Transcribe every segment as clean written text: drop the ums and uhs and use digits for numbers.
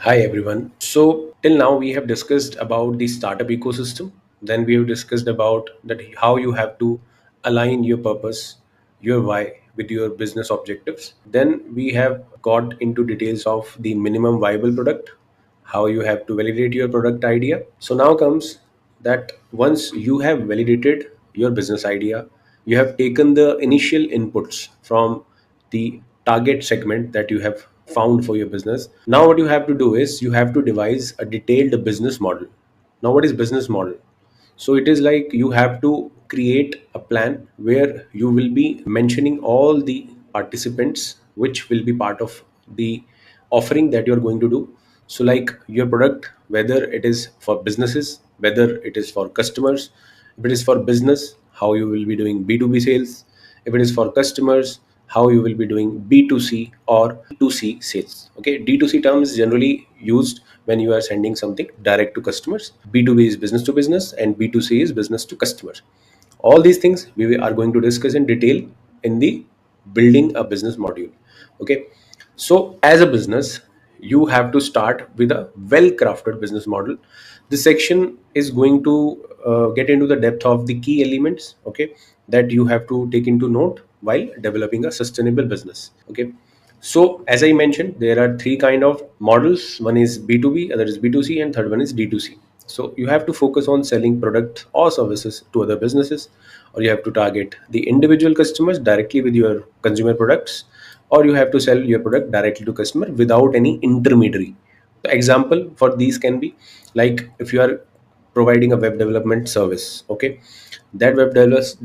Hi everyone. So till now we have discussed about the startup ecosystem. Then we have discussed about that how you have to align your purpose, your why with your business objectives. Then we have got into details of the minimum viable product, how you have to validate your product idea. So now comes that once you have validated your business idea, you have taken the initial inputs from the target segment that you have found for your business. Now what you have to do is you have to devise a detailed business model. Now what is business model? So it is like you have to create a plan where you will be mentioning all the participants which will be part of the offering that you're going to do. So like your product, whether it is for businesses, whether it is for customers, if it is for business, how you will be doing B2B sales, if it is for customers, how you will be doing B2C or D2C sales. Okay, D2C term is generally used when you are sending something direct to customers. B2B is business to business and B2C is business to customers. All these things we are going to discuss in detail in the building a business module. Okay, so as a business you have to start with a well crafted business model. This section is going to get into the depth of the key elements, okay, that you have to take into note while developing a sustainable business. Okay, so as I mentioned, there are three kind of models. One is B2B, other is B2C, and third one is D2C. So you have to focus on selling products or services to other businesses, or you have to target the individual customers directly with your consumer products, or you have to sell your product directly to customer without any intermediary. The example for these can be like if you are providing a web development service, okay, that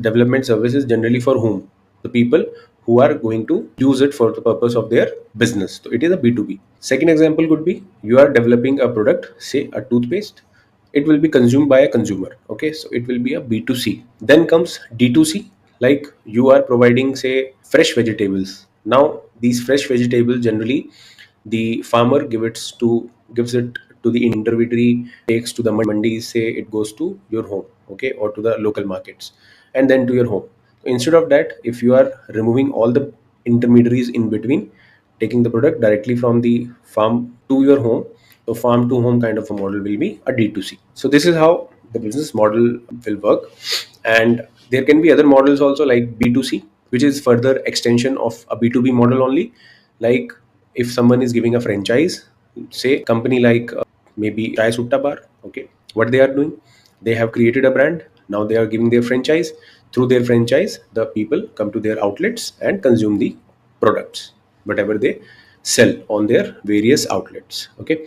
development service is generally for whom? The people who are going to use it for the purpose of their business. So it is a B2B. Second example could be you are developing a product, say a toothpaste. It will be consumed by a consumer. Okay, so it will be a B2C. Then comes D2C, like you are providing, say, fresh vegetables. Now, these fresh vegetables generally the farmer gives it to the intermediary, takes to the mandis, say it goes to your home, okay, or to the local markets, and then to your home. Instead of that, if you are removing all the intermediaries in between, taking the product directly from the farm to your home, so farm to home kind of a model will be a D2C. So this is how the business model will work. And there can be other models also like B2C, which is further extension of a B2B model only. Like if someone is giving a franchise, say company like maybe Chai Sutta Bar, okay, what they are doing, they have created a brand. Now they are giving their franchise. Through their franchise, the people come to their outlets and consume the products, whatever they sell on their various outlets. Okay,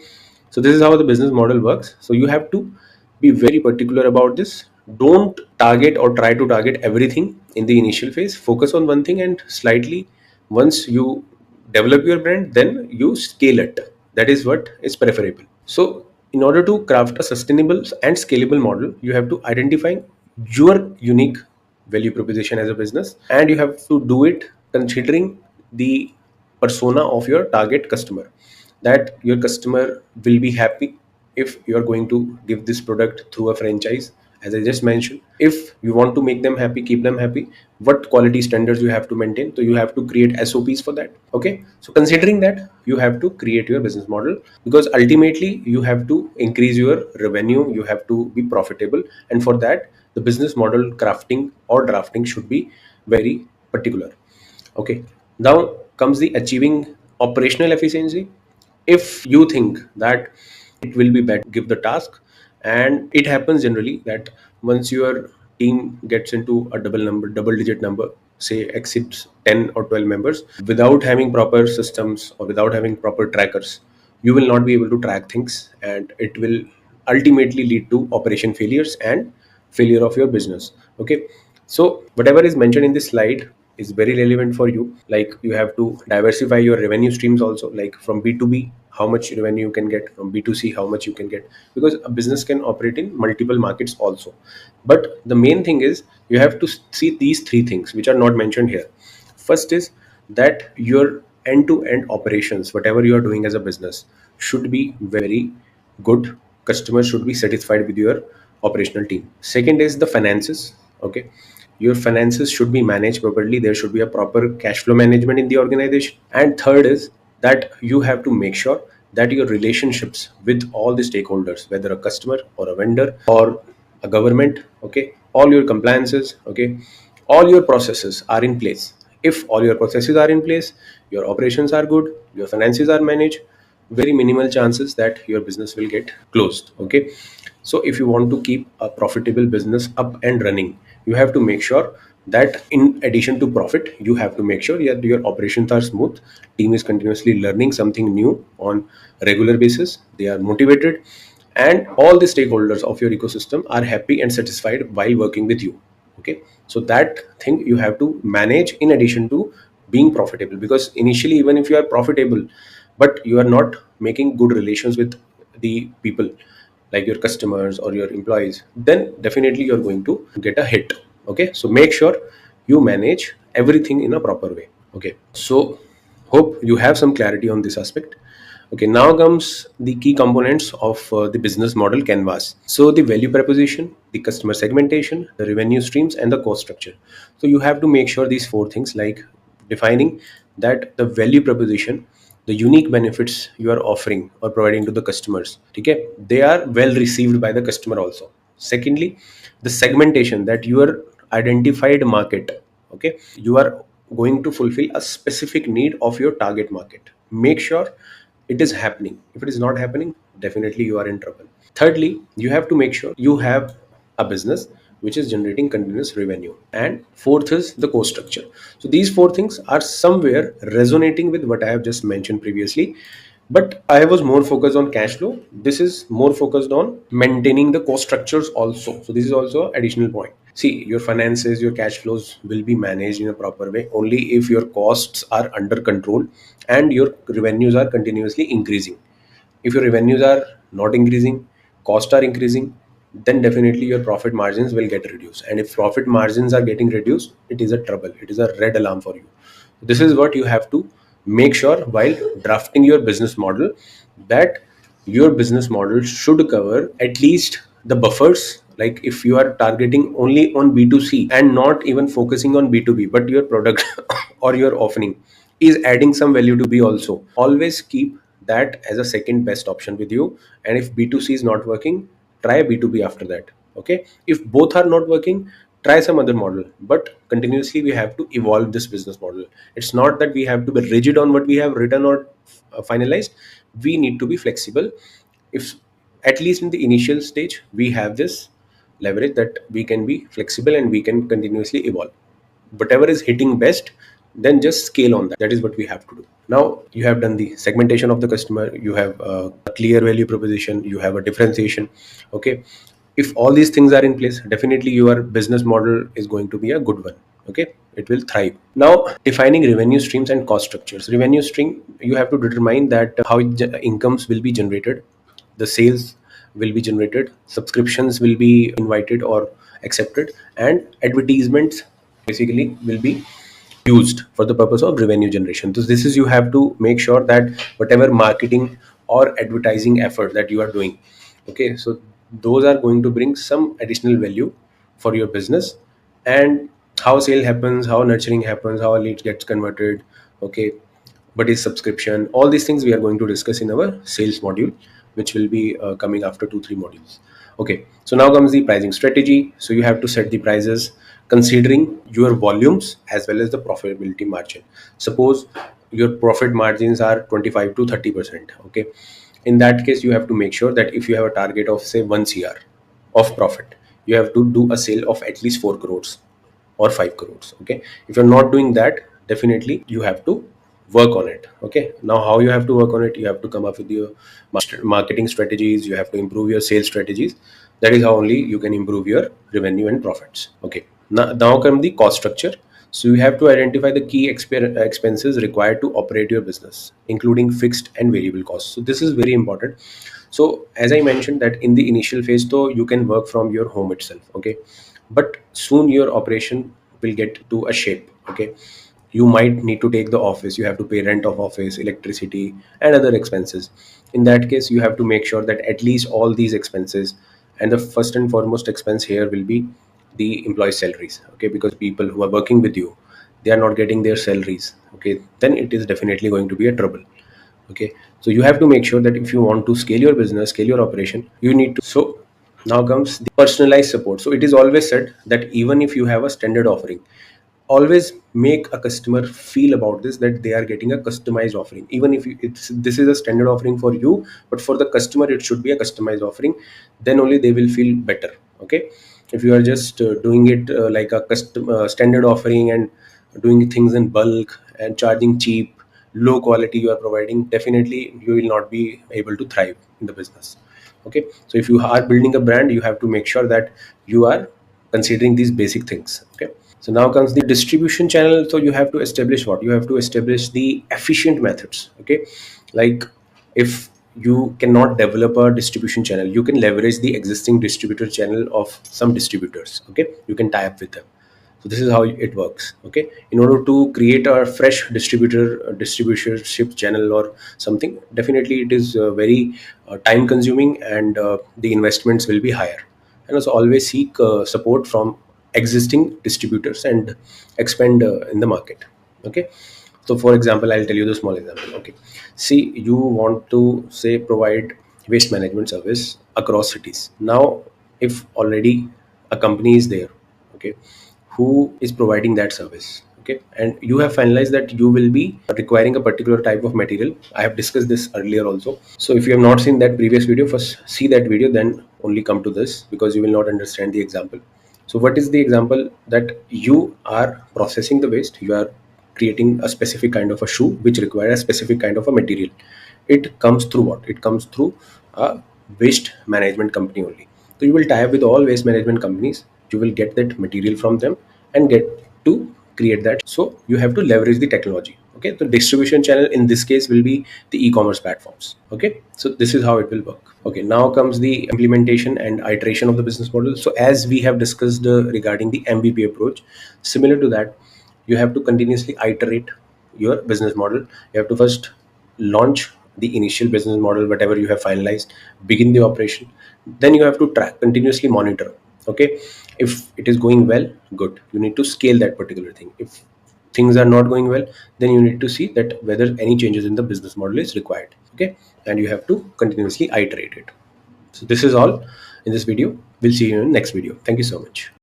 so this is how the business model works. So you have to be very particular about this. Don't target or try to target everything in the initial phase. Focus on one thing and slightly once you develop your brand, then you scale it. That is what is preferable. So in order to craft a sustainable and scalable model, you have to identify your unique value proposition as a business, and you have to do it considering the persona of your target customer, that your customer will be happy if you are going to give this product through a franchise. As I just mentioned, if you want to make them happy, keep them happy, what quality standards you have to maintain, so you have to create SOPs for that. Okay, so considering that, you have to create your business model, because ultimately you have to increase your revenue, you have to be profitable, and for that the business model crafting or drafting should be very particular. Okay, now comes the achieving operational efficiency. If you think that it will be better, give the task. And it happens generally that once your team gets into a double digit number, say exceeds 10 or 12 members, without having proper systems or without having proper trackers, you will not be able to track things, and it will ultimately lead to operation failures and failure of your business. Okay, so whatever is mentioned in this slide is very relevant for you. Like you have to diversify your revenue streams also, like from B2B how much revenue you can get, from B2C how much you can get, because a business can operate in multiple markets also. But the main thing is you have to see these three things which are not mentioned here. First is that your end to end operations, whatever you are doing as a business, should be very good. Customers should be satisfied with your operational team. Second is the finances. Okay, your finances should be managed properly. There should be a proper cash flow management in the organization. And third is that you have to make sure that your relationships with all the stakeholders, whether a customer or a vendor or a government, okay, all your compliances, okay, all your processes are in place. If all your processes are in place, your operations are good, your finances are managed, very minimal chances that your business will get closed. Okay, so if you want to keep a profitable business up and running, you have to make sure that in addition to profit, you have to make sure that your operations are smooth, team is continuously learning something new on regular basis, they are motivated, and all the stakeholders of your ecosystem are happy and satisfied while working with you. Okay, so that thing you have to manage in addition to being profitable, because initially even if you are profitable but you are not making good relations with the people like your customers or your employees, then definitely you're going to get a hit. Okay, so make sure you manage everything in a proper way. Okay, so hope you have some clarity on this aspect. Okay, now comes the key components of the business model canvas. So the value proposition, the customer segmentation, the revenue streams, and the cost structure. So you have to make sure these four things, like defining that the value proposition, the unique benefits you are offering or providing to the customers, okay, they are well received by the customer also. Secondly, the segmentation, that your identified market, okay, you are going to fulfill a specific need of your target market. Make sure it is happening. If it is not happening, definitely you are in trouble. Thirdly, you have to make sure you have a business which is generating continuous revenue. And fourth is the cost structure. So these four things are somewhere resonating with what I have just mentioned previously, but I was more focused on cash flow. This is more focused on maintaining the cost structures also. So this is also additional point. See, your finances, your cash flows will be managed in a proper way only if your costs are under control and your revenues are continuously increasing. If your revenues are not increasing, costs are increasing, then definitely your profit margins will get reduced. And if profit margins are getting reduced, it is a trouble, it is a red alarm for you. This is what you have to make sure while drafting your business model, that your business model should cover at least the buffers. Like if you are targeting only on B2C and not even focusing on B2B, but your product or your offering is adding some value to B also, always keep that as a second best option with you. And if B2C is not working, try B2B after that. Okay, if both are not working, try some other model, but continuously we have to evolve this business model. It's not that we have to be rigid on what we have written or finalized. We need to be flexible. If at least in the initial stage we have this leverage that we can be flexible and we can continuously evolve, whatever is hitting best, then just scale on that. That is what we have to do. Now you have done the segmentation of the customer, you have a clear value proposition, you have a differentiation. Okay, if all these things are in place, definitely your business model is going to be a good one. Okay, it will thrive. Now, defining revenue streams and cost structures. Revenue stream, you have to determine that how incomes will be generated, the sales will be generated, subscriptions will be invited or accepted, and advertisements basically will be used for the purpose of revenue generation. So this is, you have to make sure that whatever marketing or advertising effort that you are doing, okay, so those are going to bring some additional value for your business. And how sale happens, how nurturing happens, how a lead gets converted, okay, what is subscription, all these things we are going to discuss in our sales module, which will be coming after 2-3 modules. Okay, so now comes the pricing strategy. So you have to set the prices considering your volumes as well as the profitability margin. Suppose your profit margins are 25 to 30%. Okay, in that case you have to make sure that if you have a target of say 1 cr of profit, you have to do a sale of at least 4 crores or 5 crores. Okay, if you're not doing that, definitely you have to work on it. Okay, now how you have to work on it, you have to come up with your marketing strategies, you have to improve your sales strategies. That is how only you can improve your revenue and profits. Okay, now come the cost structure. So you have to identify the key expenses required to operate your business, including fixed and variable costs. So this is very important. So as I mentioned that in the initial phase, though, you can work from your home itself. Okay, but soon your operation will get to a shape. Okay, you might need to take the office, you have to pay rent of office, electricity, and other expenses. In that case, you have to make sure that at least all these expenses, and the first and foremost expense here will be the employee salaries. Okay, because people who are working with you, they are not getting their salaries. Okay, then it is definitely going to be a trouble. Okay, so you have to make sure that if you want to scale your business, scale your operation, you need to. So now comes the personalized support. So it is always said that even if you have a standard offering, always make a customer feel about this, that they are getting a customized offering. Even if it's, this is a standard offering for you, but for the customer it should be a customized offering. Then only they will feel better. Okay, if you are just doing it like a custom standard offering, and doing things in bulk and charging cheap, low quality you are providing, definitely you will not be able to thrive in the business. Okay, so if you are building a brand, you have to make sure that you are considering these basic things. Okay, so now comes the distribution channel. So you have to establish what? You have to establish the efficient methods. Okay, like if you cannot develop a distribution channel, you can leverage the existing distributor channel of some distributors. Okay, you can tie up with them. So this is how it works. Okay, in order to create a fresh distributorship channel or something, definitely it is very time consuming, and the investments will be higher. And also always seek support from existing distributors and expand in the market. Okay, so for example, I'll tell you the small example. Okay, see, you want to say provide waste management service across cities. Now if already a company is there, okay, who is providing that service, okay, and you have finalized that you will be requiring a particular type of material. I have discussed this earlier also. So if you have not seen that previous video, first see that video, then only come to this, because you will not understand the example. So what is the example? That you are processing the waste, you are creating a specific kind of a shoe which requires a specific kind of a material. It comes through what? It comes through a waste management company only. So you will tie up with all waste management companies, you will get that material from them and get to create that. So you have to leverage the technology. Okay, the distribution channel in this case will be the e-commerce platforms. Okay, so this is how it will work. Okay, now comes the implementation and iteration of the business model. So as we have discussed regarding the MVP approach, similar to that, you have to continuously iterate your business model. You have to first launch the initial business model, whatever you have finalized, begin the operation. Then you have to track, continuously monitor. Okay, if it is going well, good, you need to scale that particular thing. If things are not going well, then you need to see that whether any changes in the business model is required. Okay, and you have to continuously iterate it. So this is all in this video. We'll see you in next video. Thank you so much.